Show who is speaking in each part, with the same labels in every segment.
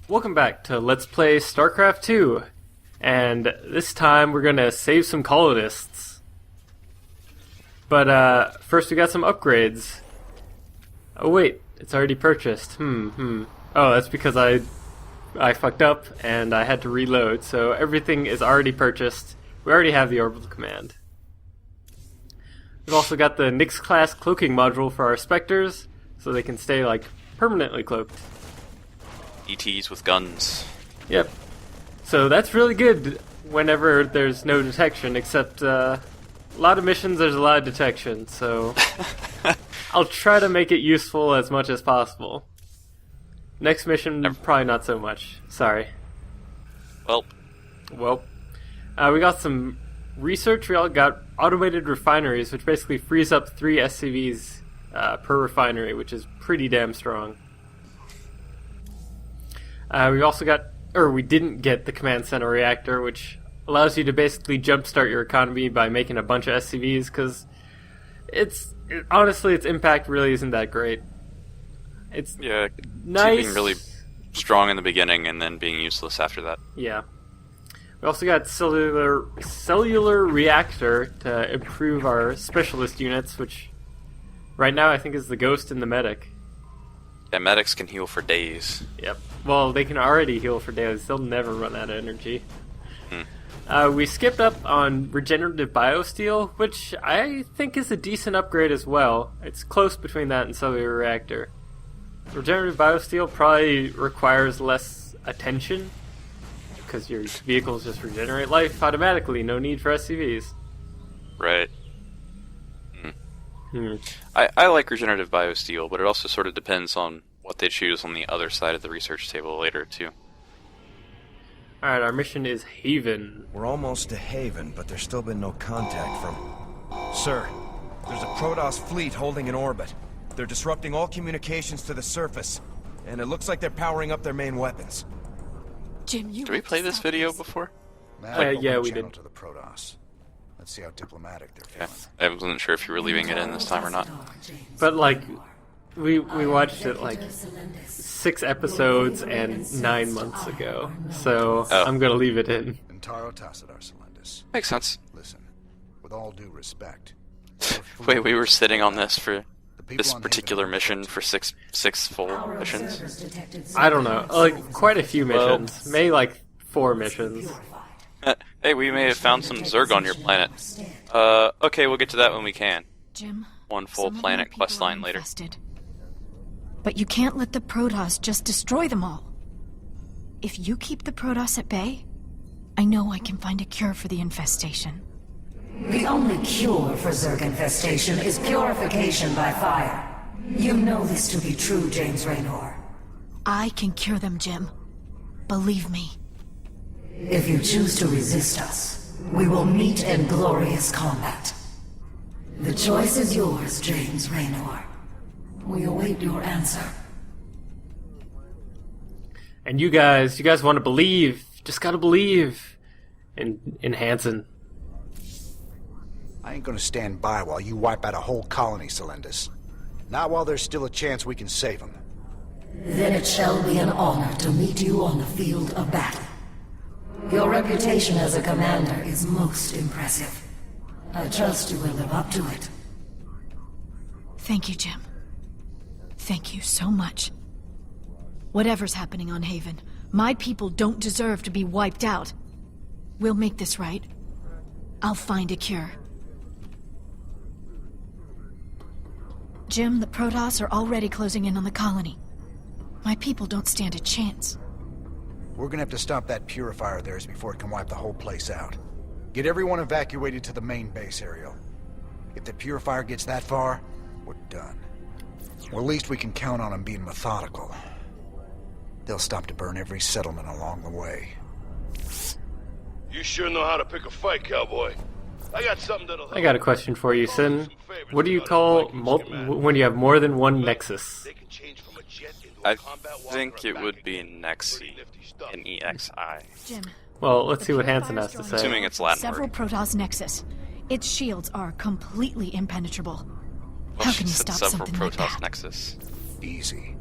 Speaker 1: Welcome back to Let's Play Starcraft 2, and this time we're gonna save some colonists. But first we got some upgrades. Oh wait, it's already purchased. Oh, that's because I fucked up and I had to reload, so everything is already purchased. We already have the orbital command. We've also got the Nyx class cloaking module for our Spectres, so they can stay like permanently cloaked.
Speaker 2: ETs with guns.
Speaker 1: Yep. So that's really good whenever there's no detection, except a lot of missions there's a lot of detection, so I'll try to make it useful as much as possible. Next mission, probably not so much. Sorry.
Speaker 2: Well.
Speaker 1: We got some research. We all got automated refineries, which basically frees up 3 SCVs per refinery, which is pretty damn strong. We also got, or we didn't get the command center reactor, which allows you to basically jumpstart your economy by making a bunch of SCVs, because honestly, its impact really isn't that great. It's nice.
Speaker 2: Being really strong in the beginning and then being useless after that.
Speaker 1: Yeah. We also got cellular reactor to improve our specialist units, which right now I think is the Ghost and the Medic.
Speaker 2: Yeah, medics can heal for days.
Speaker 1: Yep. Well, they can already heal for days. They'll never run out of energy. We skipped up on regenerative biosteel, which I think is a decent upgrade as well. It's close between that and cellular reactor. Regenerative biosteel probably requires less attention, because your vehicles just regenerate life automatically, no need for SCVs.
Speaker 2: Right. I like regenerative biosteel, but it also sort of depends on what they choose on the other side of the research table later, too.
Speaker 1: Alright, our mission is Haven.
Speaker 3: We're almost to Haven, but there's still been no contact from... Sir, there's a Protoss fleet holding in orbit. They're disrupting all communications to the surface, and it looks like they're powering up their main weapons.
Speaker 4: Jim,
Speaker 2: Did we play this video before?
Speaker 1: Yeah, we did.
Speaker 3: To the Protoss. Let's see how diplomatic they're
Speaker 2: Yeah.
Speaker 3: feeling.
Speaker 2: I wasn't sure if you were leaving it in this time or not.
Speaker 1: But, like, we watched it, like, 6 episodes and 9 months ago, so I'm gonna leave it in.
Speaker 5: Entaro Tassadar Celendis.
Speaker 2: Makes sense.
Speaker 5: Listen, with all due respect.
Speaker 2: Wait, we were sitting on this for this particular mission for six full missions?
Speaker 1: I don't know, like, quite a few missions. Maybe, like, 4 missions.
Speaker 2: Hey, we may have found some Zerg on your planet. Okay, we'll get to that when we can.
Speaker 4: Jim,
Speaker 2: One full planet quest line later.
Speaker 4: But you can't let the Protoss just destroy them all. If you keep the Protoss at bay, I know I can find a cure for the infestation.
Speaker 6: The only cure for Zerg infestation is purification by fire. You know this to be true, James Raynor.
Speaker 4: I can cure them, Jim. Believe me.
Speaker 6: If you choose to resist us, we will meet in glorious combat. The choice is yours, James Raynor. We await your answer.
Speaker 1: And you guys want to believe. Just gotta believe in Hansen.
Speaker 5: I ain't gonna stand by while you wipe out a whole colony, Celendis. Not while there's still a chance we can save them.
Speaker 6: Then it shall be an honor to meet you on the field of battle. Your reputation as a commander is most impressive. I trust you will live up to it.
Speaker 4: Thank you, Jim. Thank you so much. Whatever's happening on Haven, my people don't deserve to be wiped out. We'll make this right. I'll find a cure. Jim, the Protoss are already closing in on the colony. My people don't stand a chance.
Speaker 5: We're gonna have to stop that purifier of theirs before it can wipe the whole place out. Get everyone evacuated to the main base, Ariel. If the purifier gets that far, we're done. Or at least we can count on them being methodical. They'll stop to burn every settlement along the way.
Speaker 7: You sure know how to pick a fight, cowboy. I got something that'll help.
Speaker 1: I got a question for you, Sin. What do you call when you have more than one Nexus?
Speaker 2: I think it would be Nexi. N-E-X-I.
Speaker 4: Jim.
Speaker 1: Well, let's see what Hansen has to say.
Speaker 2: Assuming it's Latin
Speaker 4: Several
Speaker 2: word.
Speaker 4: Protoss Nexus. Its shields are completely impenetrable.
Speaker 2: Well,
Speaker 4: How
Speaker 2: she
Speaker 4: can you
Speaker 2: said
Speaker 4: stop
Speaker 2: several
Speaker 4: something like
Speaker 2: Protoss
Speaker 4: that?
Speaker 2: Nexus.
Speaker 5: Easy.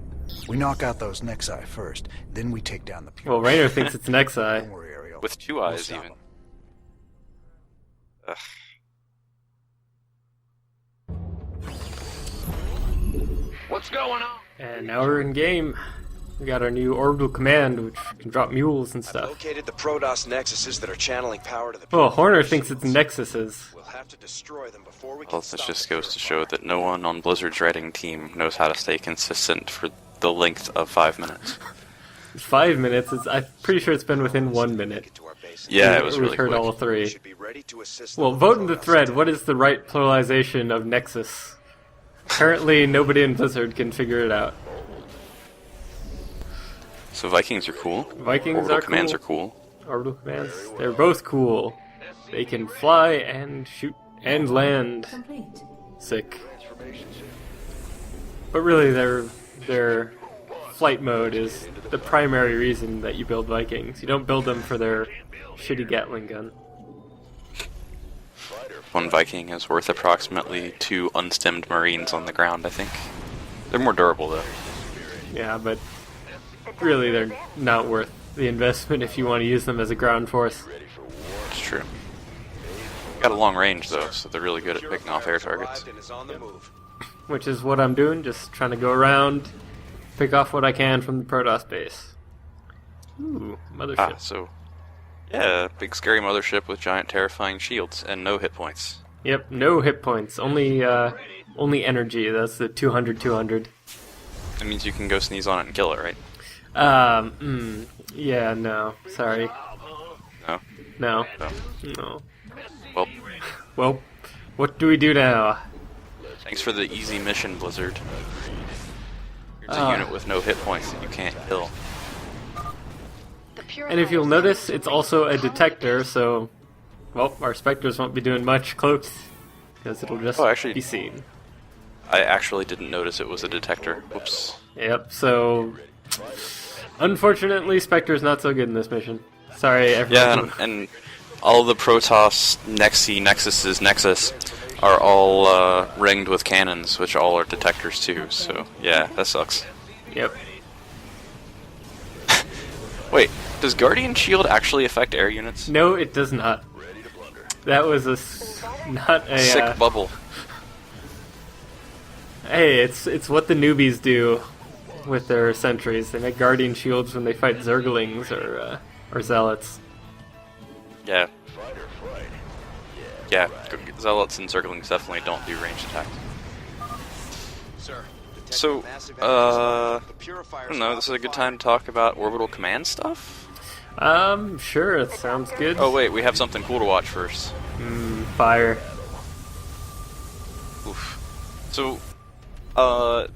Speaker 5: We knock out those Nexi first, then we take down the
Speaker 1: Well,
Speaker 5: Purifier.
Speaker 1: Raynor thinks it's Nexi.
Speaker 5: Don't worry, Ariel.
Speaker 2: With 2
Speaker 5: We'll
Speaker 2: eyes,
Speaker 5: stop
Speaker 2: even.
Speaker 5: 'em.
Speaker 2: Ugh.
Speaker 7: What's going on?
Speaker 1: And now we're in game. We got our new orbital command, which can drop mules and
Speaker 3: I've
Speaker 1: stuff.
Speaker 3: located the Protoss nexuses that are channeling power to the...
Speaker 1: Well, Horner thinks it's Nexuses.
Speaker 3: We'll have to destroy them before we can
Speaker 2: Well, this
Speaker 3: stop
Speaker 2: just
Speaker 3: the
Speaker 2: goes to
Speaker 3: Purifier.
Speaker 2: show that no one on Blizzard's writing team knows how to stay consistent for the length of 5 minutes.
Speaker 1: 5 minutes. I'm pretty sure it's been within 1 minute.
Speaker 3: To our base.
Speaker 2: Yeah, it was
Speaker 1: We've
Speaker 2: really
Speaker 1: heard
Speaker 2: quick.
Speaker 1: all three.
Speaker 3: Should be ready to assist
Speaker 1: Well,
Speaker 3: them
Speaker 1: vote
Speaker 3: with
Speaker 1: in the
Speaker 3: Protoss
Speaker 1: thread.
Speaker 3: tech.
Speaker 1: What is the right pluralization of Nexus? Apparently, nobody in Blizzard can figure it out.
Speaker 2: So Vikings are cool.
Speaker 1: Vikings
Speaker 2: Orbital
Speaker 1: are
Speaker 2: commands
Speaker 1: cool.
Speaker 2: are cool.
Speaker 1: Orbital commands, they're both cool. They can fly and shoot and land.
Speaker 6: Complete.
Speaker 1: Sick. But really, their flight mode is the primary reason that you build Vikings. You don't build them for their shitty Gatling gun.
Speaker 2: One Viking is worth approximately 2 unstemmed Marines on the ground, I think. They're more durable, though.
Speaker 1: Yeah, but really, they're not worth the investment if you want to use them as a ground force.
Speaker 2: It's true. Got a long range, though, so they're really good at picking off air targets.
Speaker 3: Arrived and is on the move.
Speaker 1: Which is what I'm doing, just trying to go around, pick off what I can from the Protoss base. Ooh, mothership.
Speaker 2: Ah, so... Yeah, big scary mothership with giant terrifying shields and no hit points.
Speaker 1: Yep, no hit points, only energy. That's the 200.
Speaker 2: That means you can go sneeze on it and kill it, right?
Speaker 1: Yeah, no, sorry,
Speaker 2: No?
Speaker 1: no,
Speaker 2: No.
Speaker 1: no.
Speaker 2: Well,
Speaker 1: Well, what do we do now?
Speaker 2: thanks for the easy mission, Blizzard. Here's a unit with no hit points that you can't kill.
Speaker 1: And if you'll notice, it's also a detector, so, well, our Spectres won't be doing much cloaked, because it'll just
Speaker 2: Oh, actually-
Speaker 1: be seen.
Speaker 2: I actually didn't notice it was a detector. Whoops.
Speaker 1: Yep, so, unfortunately, Spectre's not so good in this mission. Sorry, everyone.
Speaker 2: Yeah, and all the Protoss Nexus are all ringed with cannons, which all are detectors too, so yeah, that sucks.
Speaker 1: Yep.
Speaker 2: Wait, does Guardian Shield actually affect air units?
Speaker 1: No, it does not. That was not a...
Speaker 2: Sick bubble.
Speaker 1: Hey, it's what the newbies do with their sentries. They make guardian shields when they fight zerglings or zealots.
Speaker 2: Yeah. Yeah, Zealots and Zerglings definitely don't do ranged attacks.
Speaker 3: Sir,
Speaker 2: So, I don't know, this is a good time to talk about orbital command stuff?
Speaker 1: Sure, it sounds good.
Speaker 2: Oh wait, we have something cool to watch first.
Speaker 1: Fire.
Speaker 2: Oof. So,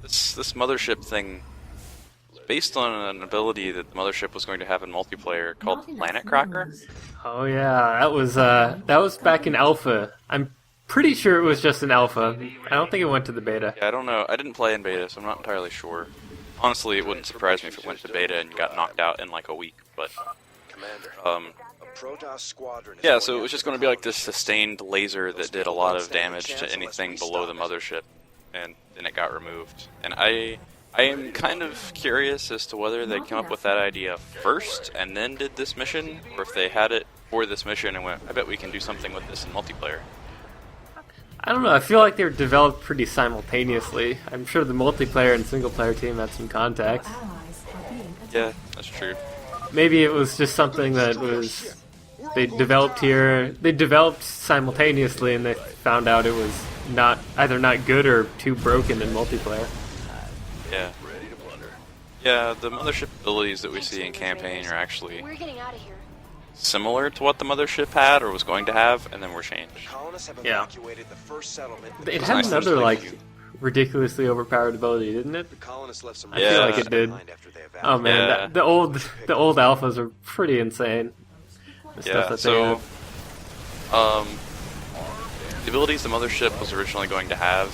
Speaker 2: this mothership thing is based on an ability that the mothership was going to have in multiplayer called Planet Cracker.
Speaker 1: Oh yeah, that was back in alpha. I'm pretty sure it was just an alpha. I don't think it went to the beta.
Speaker 2: Yeah, I don't know. I didn't play in beta, so I'm not entirely sure. Honestly, it wouldn't surprise me if it went to beta and got knocked out in like a week, but...
Speaker 3: Commander, a Protoss squadron is
Speaker 2: Yeah,
Speaker 3: going
Speaker 2: so it was
Speaker 3: after
Speaker 2: just going to be like this sustained laser that did a lot of damage to anything below the mothership, and then it got removed. And I am kind of curious as to whether they came up with that idea first and then did this mission, or if they had it for this mission and went, I bet we can do something with this in multiplayer.
Speaker 1: I don't know, I feel like they were developed pretty simultaneously. I'm sure the multiplayer and single player team had some contact.
Speaker 2: Yeah, that's true.
Speaker 1: Maybe it was just something that was they developed here. They developed simultaneously, and they found out it was either not good or too broken in multiplayer.
Speaker 2: Yeah. Yeah, the mothership abilities that we see in campaign are actually
Speaker 8: We're getting out of here.
Speaker 2: similar to what the mothership had or was going to have, and then were changed.
Speaker 3: Colonists have
Speaker 1: Yeah.
Speaker 3: evacuated the first settlement.
Speaker 1: It
Speaker 2: It's
Speaker 1: had
Speaker 2: nice to
Speaker 1: another
Speaker 2: just
Speaker 1: like
Speaker 2: leave you.
Speaker 1: ridiculously overpowered ability, didn't it?
Speaker 3: The colonists left some
Speaker 1: I feel like it did.
Speaker 3: behind after they
Speaker 1: Oh man,
Speaker 2: Yeah.
Speaker 1: the old alphas are pretty insane. The
Speaker 2: Yeah,
Speaker 1: stuff that
Speaker 2: so,
Speaker 1: they have.
Speaker 2: the abilities the mothership was originally going to have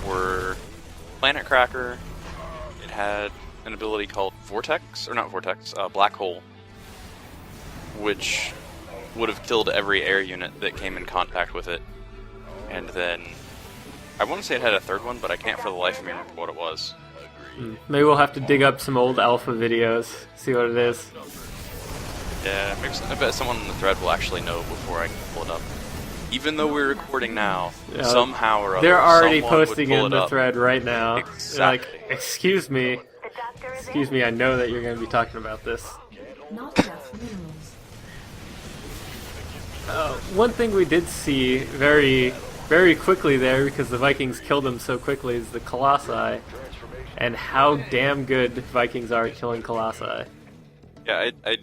Speaker 2: were Planet Cracker. It had an ability called Black Hole, which would have killed every air unit that came in contact with it. And then, I want to say it had a third one, but I can't for the life of me remember what it was.
Speaker 1: Maybe we'll have to dig up some old alpha videos, see what it is.
Speaker 2: Yeah, maybe I bet someone in the thread will actually know before I can pull it up. Even though we're recording now, somehow or other,
Speaker 1: they're already
Speaker 2: someone would
Speaker 1: posting
Speaker 2: pull
Speaker 1: in
Speaker 2: it
Speaker 1: the
Speaker 2: up.
Speaker 1: thread right now.
Speaker 2: Exactly.
Speaker 1: They're like, excuse me, I know that you're going to be talking about this.
Speaker 4: Not enough minerals.
Speaker 1: One thing we did see very, very quickly there, because the Vikings killed them so quickly, is the Colossi, and how damn good Vikings are at killing Colossi.
Speaker 2: Yeah, I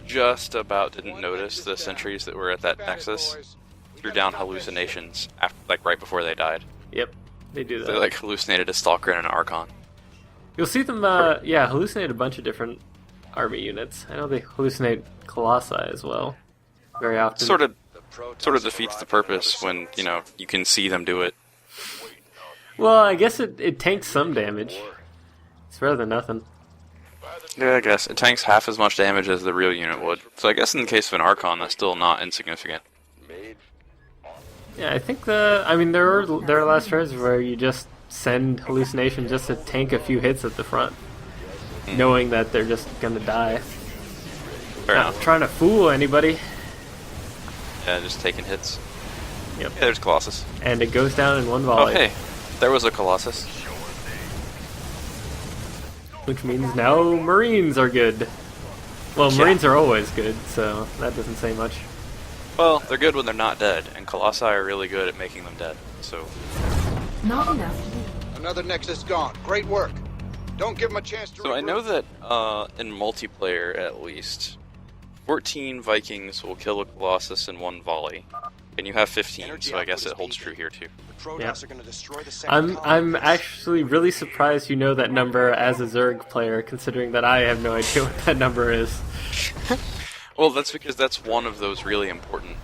Speaker 2: just about didn't notice the sentries that were at that nexus threw down hallucinations after, like right before they died.
Speaker 1: Yep, they do that.
Speaker 2: They like hallucinated a Stalker and an Archon.
Speaker 1: You'll see them, hallucinate a bunch of different army units. I know they hallucinate Colossi as well, very often.
Speaker 2: Sort of defeats the purpose when, you know, you can see them do it.
Speaker 1: Well, I guess it tanks some damage. It's better than nothing.
Speaker 2: Yeah, I guess. It tanks half as much damage as the real unit would. So I guess in the case of an Archon, that's still not insignificant.
Speaker 1: Yeah, I think there are last turns where you just send hallucination just to tank a few hits at the front, knowing that they're just gonna die.
Speaker 2: Fair
Speaker 1: Not
Speaker 2: enough.
Speaker 1: trying to fool anybody.
Speaker 2: Yeah, just taking hits.
Speaker 1: Yep.
Speaker 2: Yeah, there's Colossus.
Speaker 1: And it goes down in one
Speaker 2: Oh,
Speaker 1: volley.
Speaker 2: hey. There was a Colossus.
Speaker 1: Which means now Marines are good. Well,
Speaker 2: Yeah.
Speaker 1: Marines are always good, so that doesn't say much.
Speaker 2: Well, they're good when they're not dead, and Colossi are really good at making them dead. So,
Speaker 4: Not enough.
Speaker 5: Another Nexus gone. Great work. Don't give them a chance to
Speaker 2: I
Speaker 5: regroup.
Speaker 2: know that in multiplayer, at least, 14 Vikings will kill a Colossus in one volley, and you have 15, so I guess it holds true here too.
Speaker 1: Yeah. I'm actually really surprised you know that number as a Zerg player, considering that I have no idea what that number is.
Speaker 2: Well, that's because that's one of those really important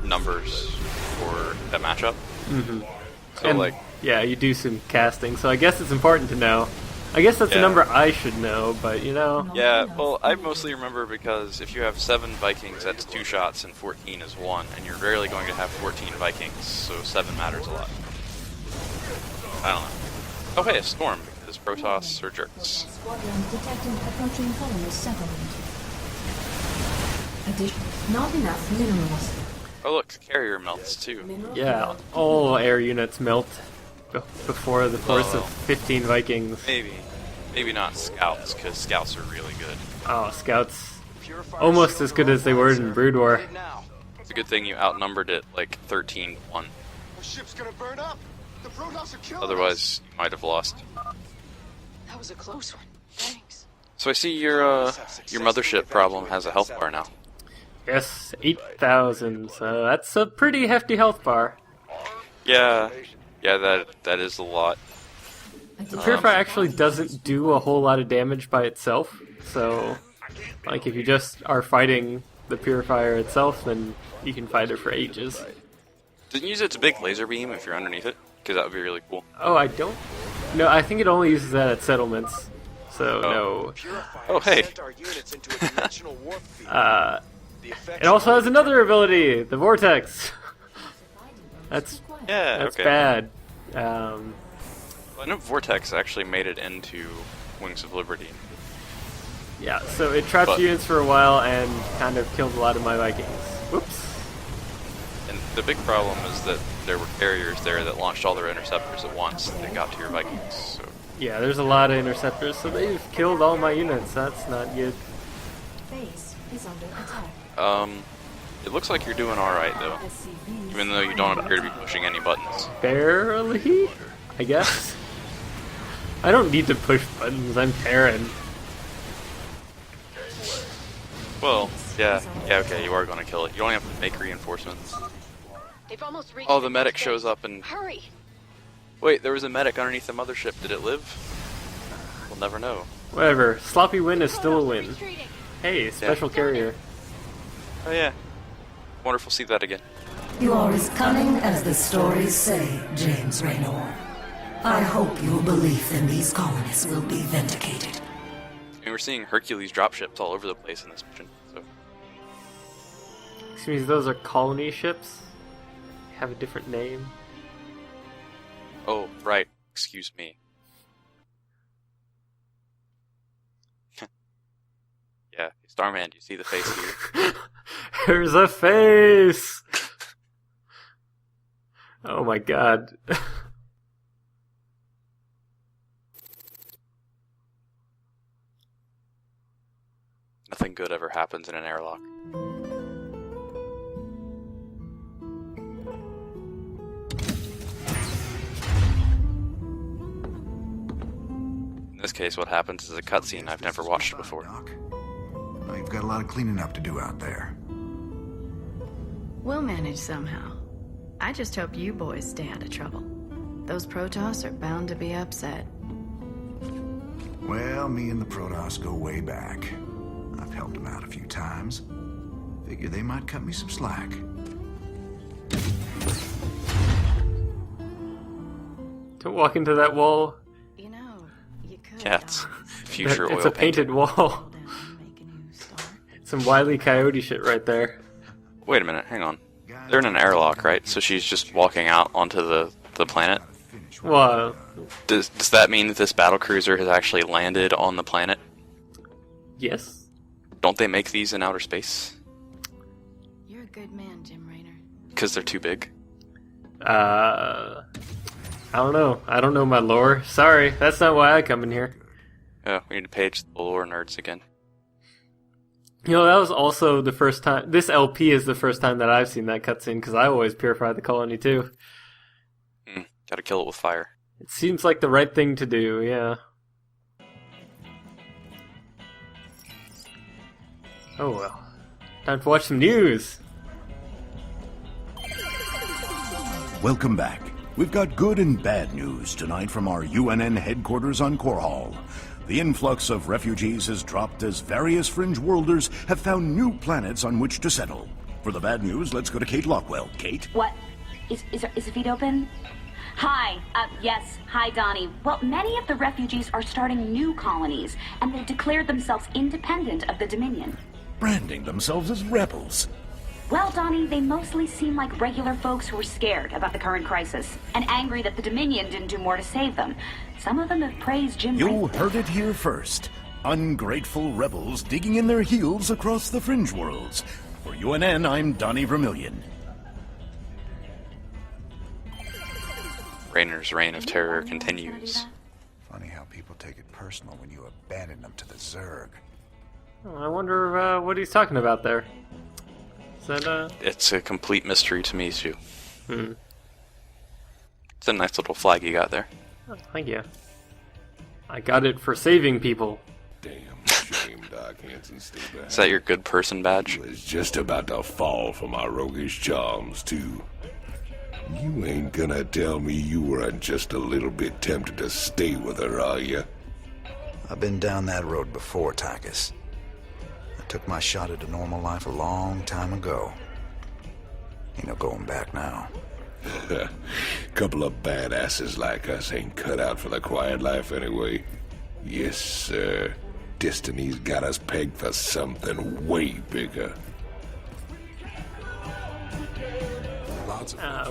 Speaker 2: numbers for that matchup.
Speaker 1: Mm-hmm.
Speaker 2: So,
Speaker 1: And,
Speaker 2: like,
Speaker 1: yeah, you do some casting, so I guess it's important to know. I guess that's a
Speaker 2: Yeah.
Speaker 1: number I should know, but you know.
Speaker 2: yeah, well, I mostly remember because if you have 7 Vikings, that's 2 shots, and 14 is 1, and you're rarely going to have 14 Vikings, so 7 matters a lot. I don't know. Oh, hey, a Storm, because Protoss are jerks.
Speaker 8: Squadron detecting approaching colonist settlement. Not enough minerals.
Speaker 2: Oh, look, the carrier melts too.
Speaker 1: Yeah, all air units melt before the force of 15 Vikings.
Speaker 2: Maybe not Scouts, because Scouts are really good.
Speaker 1: Oh, Scouts. Almost as good as they were in Brood War.
Speaker 2: It's a good thing you outnumbered it like 13-1.
Speaker 5: The ship's gonna burn up. The Protoss are killing
Speaker 2: Otherwise, you might have lost.
Speaker 9: That was a close one. Thanks.
Speaker 2: So I see your mothership problem has a health bar now.
Speaker 1: Yes, 8,000, so that's a pretty hefty health bar.
Speaker 2: Yeah, that is a lot.
Speaker 1: The Purifier actually doesn't do a whole lot of damage by itself, so like if you just are fighting the Purifier itself, then you can fight it for ages.
Speaker 2: Didn't use its big laser beam if you're underneath it, because that would be really cool.
Speaker 1: Oh, I don't... No, I think it only uses that at settlements, so no.
Speaker 2: Oh, hey.
Speaker 1: It also has another ability, the Vortex. That's
Speaker 2: Okay.
Speaker 1: bad.
Speaker 2: Well, I know Vortex actually made it into Wings of Liberty.
Speaker 1: Yeah, so it trapped
Speaker 2: But-
Speaker 1: units for a while and kind of killed a lot of my Vikings. Whoops.
Speaker 2: And the big problem is that there were carriers there that launched all their interceptors at once and they got to your Vikings. So
Speaker 1: Yeah, there's a lot of interceptors, so they've killed all my units. That's not good.
Speaker 8: Base is under attack.
Speaker 2: it looks like you're doing alright though, even though you don't appear to be pushing any buttons.
Speaker 1: Barely, I guess. I don't need to push buttons, I'm Terran.
Speaker 2: Well, yeah, okay, you are going to kill it. You don't have to make reinforcements.
Speaker 9: They've almost reached
Speaker 2: Oh, the medic shows up and...
Speaker 9: Hurry!
Speaker 2: Wait, there was a medic underneath the mothership. Did it live? We'll never know.
Speaker 1: Whatever, sloppy win is still a win.
Speaker 9: Retreating.
Speaker 1: Hey, special carrier.
Speaker 2: Oh yeah. Wonderful to see that again.
Speaker 6: You are as cunning as the stories say, James Raynor. I hope your belief in these colonists will be vindicated.
Speaker 2: I mean, we're seeing Hercules dropships all over the place in this mission, so...
Speaker 1: Excuse me, those are colony ships? Have a different name?
Speaker 2: Oh, right. Excuse me. Starman, do you see the face here?
Speaker 1: There's a face! Oh my god.
Speaker 2: Nothing good ever happens in an airlock. In this case, what happens is a cutscene I've never watched before.
Speaker 5: Doc. Well, you've got a lot of cleaning up to do out there.
Speaker 4: We'll manage somehow. I just hope you boys stay out of trouble. Those Protoss are bound to be upset.
Speaker 5: Well, me and the Protoss go way back. I've helped them out a few times. Figure they might cut me some slack.
Speaker 1: Don't walk into that wall.
Speaker 4: You know, you could.
Speaker 2: Yeah, it's future oil
Speaker 1: It's a painted wall. Some Wile E. Coyote shit right there.
Speaker 2: Wait a minute, hang on. They're in an airlock, right? So she's just walking out onto the planet?
Speaker 1: Well,
Speaker 2: Does that mean that this battlecruiser has actually landed on the planet?
Speaker 1: yes.
Speaker 2: Don't they make these in outer space?
Speaker 4: You're a good man, Jim Raynor.
Speaker 2: Because they're too big?
Speaker 1: I don't know. I don't know my lore. Sorry, that's not why I come in here.
Speaker 2: Yeah, we need to page the lore nerds again.
Speaker 1: You know, that was also the first time... This LP is the first time that I've seen that cutscene, because I always purify the colony, too.
Speaker 2: Gotta kill it with fire.
Speaker 1: It seems like the right thing to do, yeah. Oh well. Time to watch some news!
Speaker 10: Welcome back. We've got good and bad news tonight from our UNN headquarters on Korhal. The influx of refugees has dropped as various fringe worlders have found new planets on which to settle. For the bad news, let's go to Kate Lockwell. Kate?
Speaker 11: What? Is the feed open? Hi. Yes. Hi, Donnie. Well, many of the refugees are starting new colonies, and they've declared themselves independent of the Dominion.
Speaker 10: Branding themselves as rebels.
Speaker 11: Well, Donnie, they mostly seem like regular folks who are scared about the current crisis, and angry that the Dominion didn't do more to save them. Some of them have praised Jim
Speaker 10: You
Speaker 11: Raynor.
Speaker 10: heard it here first. Ungrateful rebels digging in their heels across the fringe worlds. For UNN, I'm Donnie Vermillion.
Speaker 2: Raynor's reign of terror continues.
Speaker 5: Funny how people take it personal when you abandon them to the Zerg.
Speaker 1: Oh, I wonder what he's talking about there. Is that,
Speaker 2: It's a complete mystery to me, too.
Speaker 1: Hmm.
Speaker 2: It's a nice little flag you got there.
Speaker 1: Oh, thank you. I got it for saving people.
Speaker 7: Damn shame Doc Hanson stayed behind.
Speaker 2: Is that your good person badge?
Speaker 7: Was just about to fall for my roguish charms, too. You ain't gonna tell me you weren't just a little bit tempted to stay with her, are you?
Speaker 5: I've been down that road before, Tychus. I took my shot at a normal life a long time ago. Ain't no going back now.
Speaker 7: Couple of badasses like us ain't cut out for the quiet life anyway. Yes, sir. Destiny's got us pegged for something way bigger.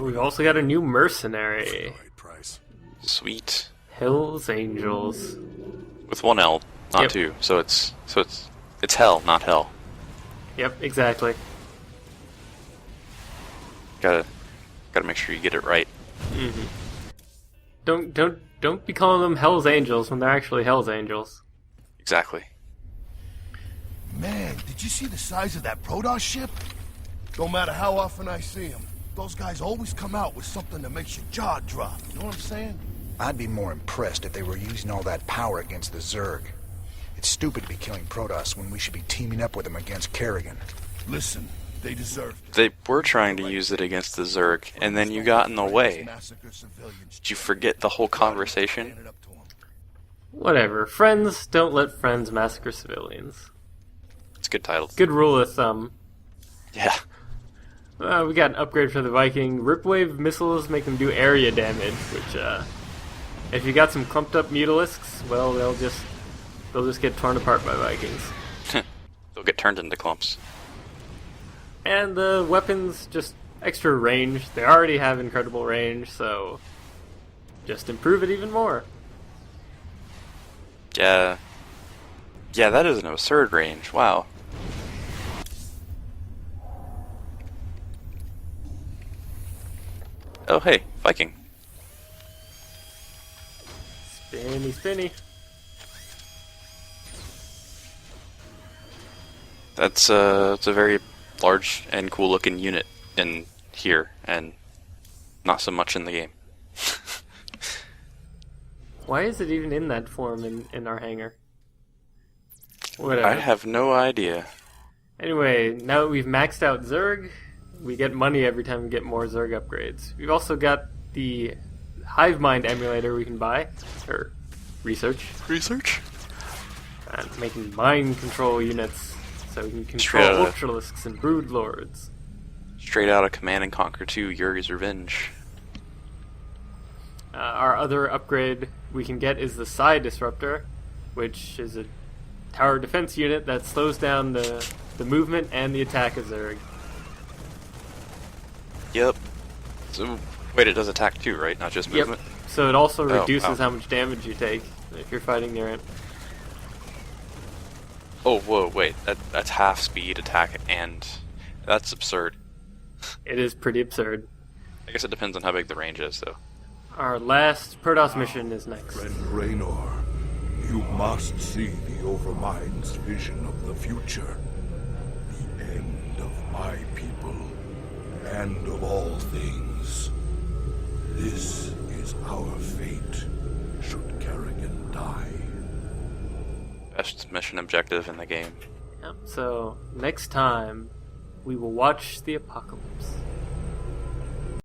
Speaker 1: We've also got a new mercenary.
Speaker 2: Sweet.
Speaker 1: Hell's Angels.
Speaker 2: With one L, not
Speaker 1: Yep.
Speaker 2: two. So it's hell, not hell.
Speaker 1: Yep, exactly.
Speaker 2: Gotta make sure you get it right.
Speaker 1: Mm-hmm. Don't be calling them Hell's Angels when they're actually Hell's Angels.
Speaker 2: Exactly.
Speaker 7: Man, did you see the size of that Protoss ship? Don't matter how often I see them. Those guys always come out with something that makes your jaw drop. You know what I'm saying?
Speaker 5: I'd be more impressed if they were using all that power against the Zerg. It's stupid to be killing Protoss when we should be teaming up with them against Kerrigan.
Speaker 7: Listen, they deserve it.
Speaker 2: They were trying to use it against the Zerg, and then you got in the way. Did you forget the whole conversation?
Speaker 1: Whatever. Friends don't let friends massacre civilians.
Speaker 2: It's a good title.
Speaker 1: Good rule of thumb.
Speaker 2: Yeah.
Speaker 1: We got an upgrade for the Viking. Ripwave missiles make them do area damage, which, if you got some clumped up mutalisks, well, they'll just get torn apart by Vikings.
Speaker 2: They'll get turned into clumps.
Speaker 1: And the weapons, just extra range. They already have incredible range, so just improve it even more.
Speaker 2: Yeah. Yeah, that is an absurd range. Wow. Oh, hey, Viking.
Speaker 1: Spinny, spinny.
Speaker 2: It's a very large and cool looking unit in here, and not so much in the game.
Speaker 1: Why is it even in that form in our hangar? Whatever.
Speaker 2: I have no idea.
Speaker 1: Anyway, now that we've maxed out Zerg, we get money every time we get more Zerg upgrades. We've also got the Hive Mind emulator we can buy, or research.
Speaker 2: Research?
Speaker 1: And making mind control units, so we can control
Speaker 2: Straight
Speaker 1: Ultralisks and Broodlords.
Speaker 2: Straight out of Command and Conquer 2, Yuri's Revenge.
Speaker 1: Our other upgrade we can get is the Psi Disruptor, which is a tower defense unit that slows down the movement and the attack of Zerg.
Speaker 2: Yep. So, wait, it does attack too, right? Not just movement?
Speaker 1: Yep. So it also reduces
Speaker 2: wow.
Speaker 1: how much damage you take if you're fighting near it.
Speaker 2: Oh, whoa, wait. That's half speed, attack, and... That's absurd.
Speaker 1: It is pretty absurd.
Speaker 2: I guess it depends on how big the range is, though.
Speaker 1: Our last Protoss mission is next.
Speaker 7: Friend Raynor, you must see the Overmind's vision of the future. The end of my people, and of all things. This is our fate, should Kerrigan die.
Speaker 2: Best mission objective in the game.
Speaker 1: Yep. So next time, we will watch the apocalypse.